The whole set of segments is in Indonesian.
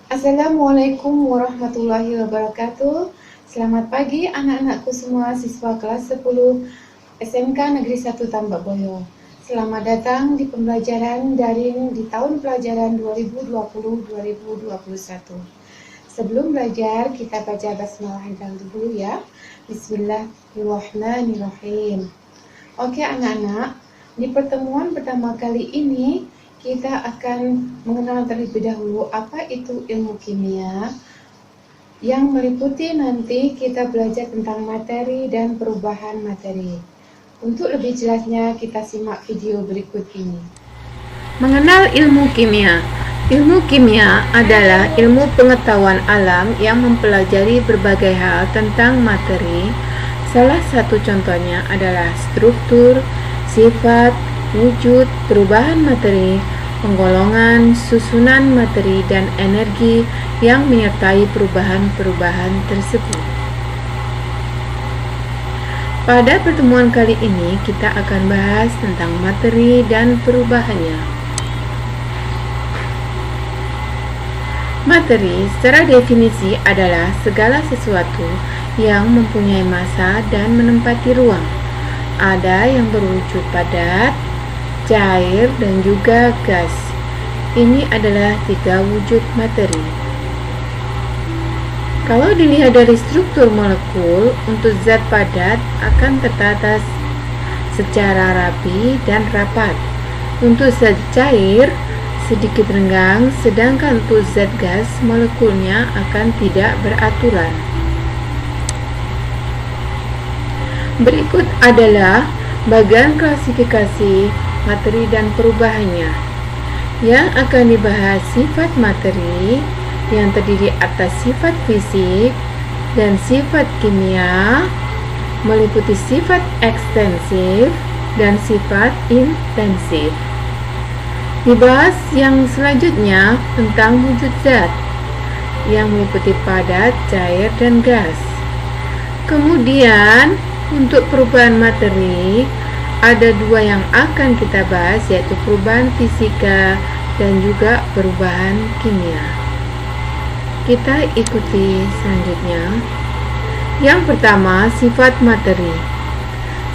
Assalamualaikum warahmatullahi wabarakatuh. Selamat pagi anak-anakku semua, siswa kelas 10 SMK Negeri 1 Tambak Boyo. Selamat datang di pembelajaran daring di tahun pelajaran 2020-2021. Sebelum belajar, kita baca basmalah dulu ya. Bismillahirrahmanirrahim. Oke anak-anak, di pertemuan pertama kali ini kita akan mengenal terlebih dahulu apa itu ilmu kimia, yang meliputi nanti kita belajar tentang materi dan perubahan materi. Untuk lebih jelasnya kita simak video berikut ini. Mengenal ilmu kimia. Ilmu kimia adalah ilmu pengetahuan alam yang mempelajari berbagai hal tentang materi. Salah satu contohnya adalah struktur, sifat, wujud, perubahan materi, penggolongan, susunan materi, dan energi yang menyertai perubahan-perubahan tersebut. Pada pertemuan kali ini kita akan bahas tentang materi dan perubahannya. Materi secara definisi adalah segala sesuatu yang mempunyai massa dan menempati ruang. Ada yang berwujud padat, cair, dan juga gas. Ini adalah 3 wujud materi. Kalau dilihat dari struktur molekul, untuk zat padat akan tertata secara rapi dan rapat. Untuk zat cair sedikit renggang, sedangkan untuk zat gas molekulnya akan tidak beraturan. Berikut adalah bagian klasifikasi materi dan perubahannya. Yang akan dibahas sifat materi yang terdiri atas sifat fisik dan sifat kimia, meliputi sifat ekstensif dan sifat intensif. Dibahas yang selanjutnya tentang wujud zat yang meliputi padat, cair, dan gas. Kemudian untuk perubahan materi ada 2 yang akan kita bahas, yaitu perubahan fisika dan juga perubahan kimia. Kita ikuti selanjutnya. Yang pertama, sifat materi.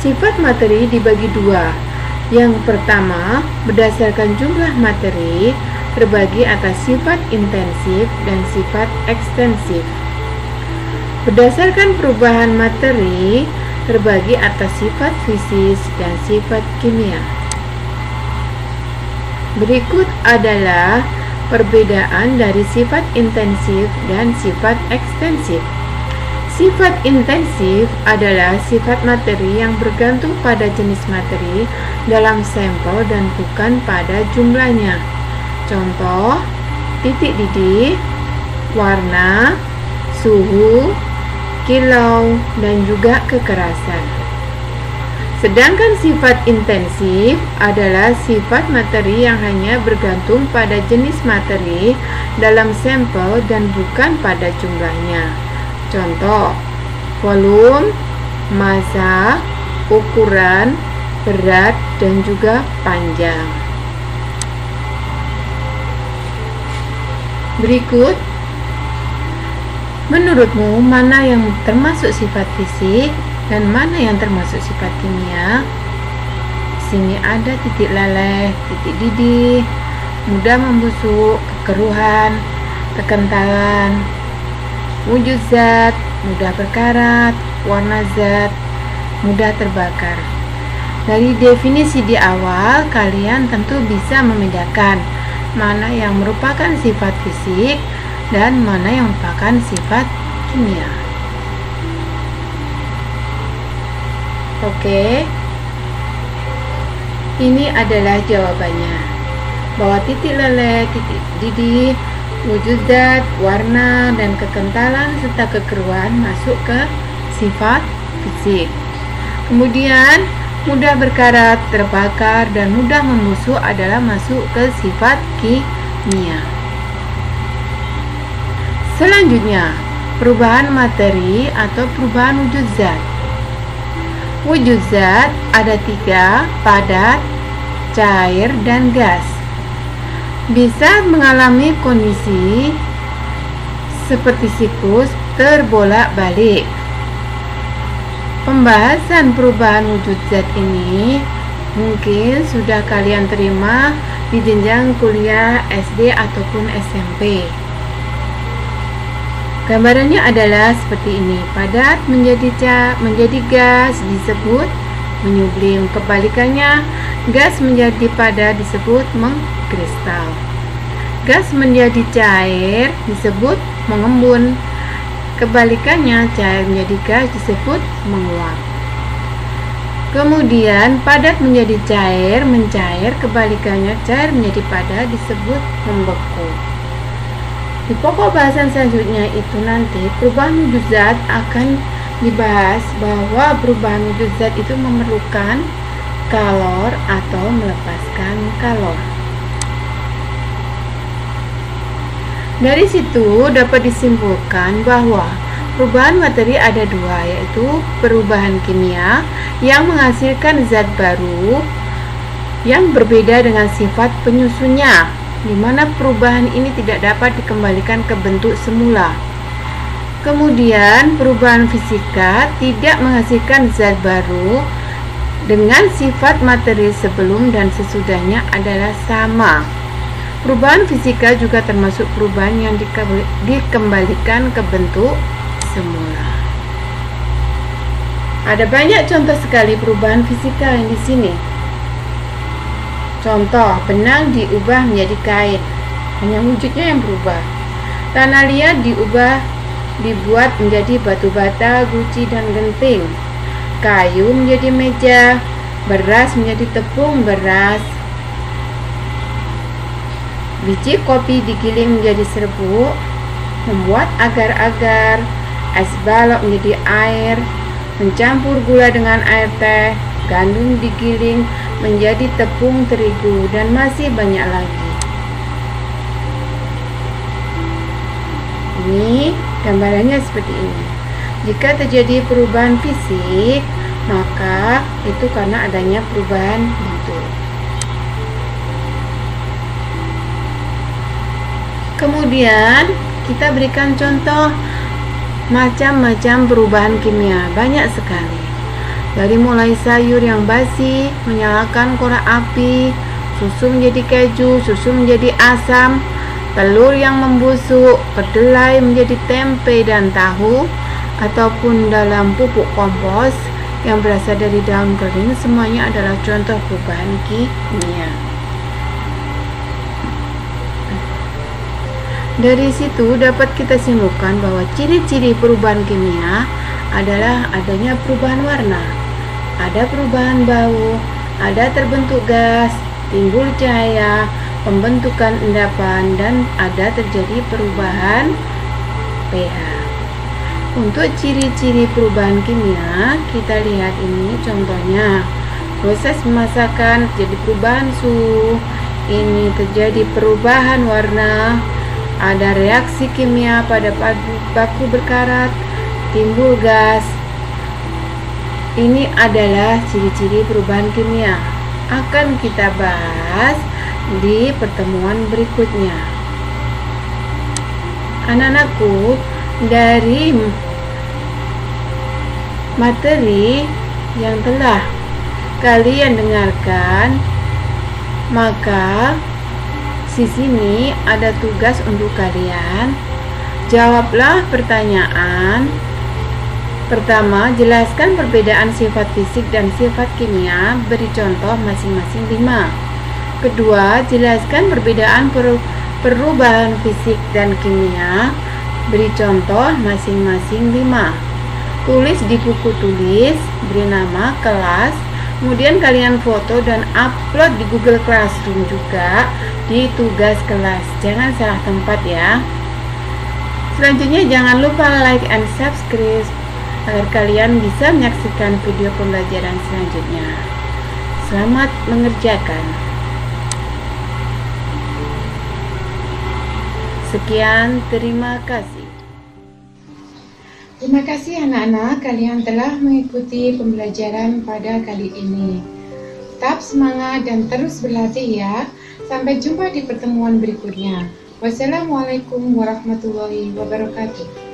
Sifat materi dibagi 2. Yang pertama, berdasarkan jumlah materi terbagi atas sifat intensif dan sifat ekstensif. Berdasarkan perubahan materi terbagi atas sifat fisis dan sifat kimia. Berikut adalah perbedaan dari sifat intensif dan sifat ekstensif. Sifat intensif adalah sifat materi yang bergantung pada jenis materi dalam sampel dan bukan pada jumlahnya. Contoh, titik didih, warna, suhu, kilau, dan juga kekerasan. Sedangkan sifat intensif adalah sifat materi yang hanya bergantung pada jenis materi dalam sampel dan bukan pada jumlahnya. Contoh, volume, massa, ukuran, berat, dan juga panjang. Berikut, menurutmu mana yang termasuk sifat fisik dan mana yang termasuk sifat kimia? Di sini ada titik leleh, titik didih, mudah membusuk, kekeruhan, kekentalan, wujud zat, mudah berkarat, warna zat, mudah terbakar. Dari definisi di awal, kalian tentu bisa membedakan mana yang merupakan sifat fisik dan mana yang merupakan sifat kimia. Oke, ini adalah jawabannya. Bahwa titik leleh, titik didih, wujud zat, warna, dan kekentalan serta kekeruhan masuk ke sifat fisik. Kemudian mudah berkarat, terbakar, dan mudah membusuk adalah masuk ke sifat kimia. Selanjutnya, perubahan materi atau perubahan wujud zat. Wujud zat ada 3, padat, cair, dan gas. Bisa mengalami kondisi seperti siklus terbolak-balik. Pembahasan perubahan wujud zat ini mungkin sudah kalian terima di jenjang kuliah SD ataupun SMP. Gambarannya adalah seperti ini. Padat menjadi gas disebut menyublim. Kebalikannya, gas menjadi padat disebut mengkristal. Gas menjadi cair disebut mengembun. Kebalikannya, cair menjadi gas disebut menguap. Kemudian, padat menjadi cair, mencair. Kebalikannya, cair menjadi padat disebut membeku. Di pokok bahasan selanjutnya itu nanti perubahan wujud zat akan dibahas bahwa perubahan wujud zat itu memerlukan kalor atau melepaskan kalor. Dari situ dapat disimpulkan bahwa perubahan materi ada dua, yaitu perubahan kimia yang menghasilkan zat baru yang berbeda dengan sifat penyusunnya, di mana perubahan ini tidak dapat dikembalikan ke bentuk semula. Kemudian perubahan fisika tidak menghasilkan zat baru dengan sifat materi sebelum dan sesudahnya adalah sama. Perubahan fisika juga termasuk perubahan yang dikembalikan ke bentuk semula. Ada banyak contoh sekali perubahan fisika yang di sini. Contoh, benang diubah menjadi kain, hanya wujudnya yang berubah. Tanah liat dibuat menjadi batu bata, guci, dan genting. Kayu menjadi meja, beras menjadi tepung beras. Biji kopi digiling menjadi serbuk, membuat agar-agar. Es balok menjadi air, mencampur gula dengan air teh, gandum digiling menjadi tepung terigu, dan masih banyak lagi. Ini gambarannya seperti ini. Jika terjadi perubahan fisik, maka itu karena adanya perubahan bentuk. Kemudian kita berikan contoh macam-macam perubahan kimia, banyak sekali. Dari mulai sayur yang basi, menyalakan korek api, susu menjadi keju, susu menjadi asam, telur yang membusuk, kedelai menjadi tempe dan tahu, ataupun dalam pupuk kompos yang berasal dari daun kering, semuanya adalah contoh perubahan kimia. Dari situ dapat kita simpulkan bahwa ciri-ciri perubahan kimia adalah adanya perubahan warna, ada perubahan bau, ada terbentuk gas, timbul cahaya, pembentukan endapan, dan ada terjadi perubahan pH. Untuk ciri-ciri perubahan kimia, kita lihat ini contohnya. Proses pemasakan terjadi perubahan suhu, ini terjadi perubahan warna, ada reaksi kimia pada baku berkarat, timbul gas. Ini adalah ciri-ciri perubahan kimia. Akan kita bahas di pertemuan berikutnya. Anak-anakku, dari materi yang telah kalian dengarkan, maka di sini ada tugas untuk kalian. Jawablah pertanyaan. Pertama, jelaskan perbedaan sifat fisik dan sifat kimia. Beri contoh masing-masing 5. Kedua, jelaskan perbedaan perubahan fisik dan kimia. Beri contoh masing-masing 5. Tulis di buku tulis, beri nama kelas. Kemudian kalian foto dan upload di Google Classroom juga di tugas kelas. Jangan salah tempat ya. Selanjutnya jangan lupa like and subscribe agar kalian bisa menyaksikan video pembelajaran selanjutnya. Selamat mengerjakan. Sekian, terima kasih. Terima kasih anak-anak, kalian telah mengikuti pembelajaran pada kali ini. Tetap semangat dan terus berlatih ya. Sampai jumpa di pertemuan berikutnya. Wassalamualaikum warahmatullahi wabarakatuh.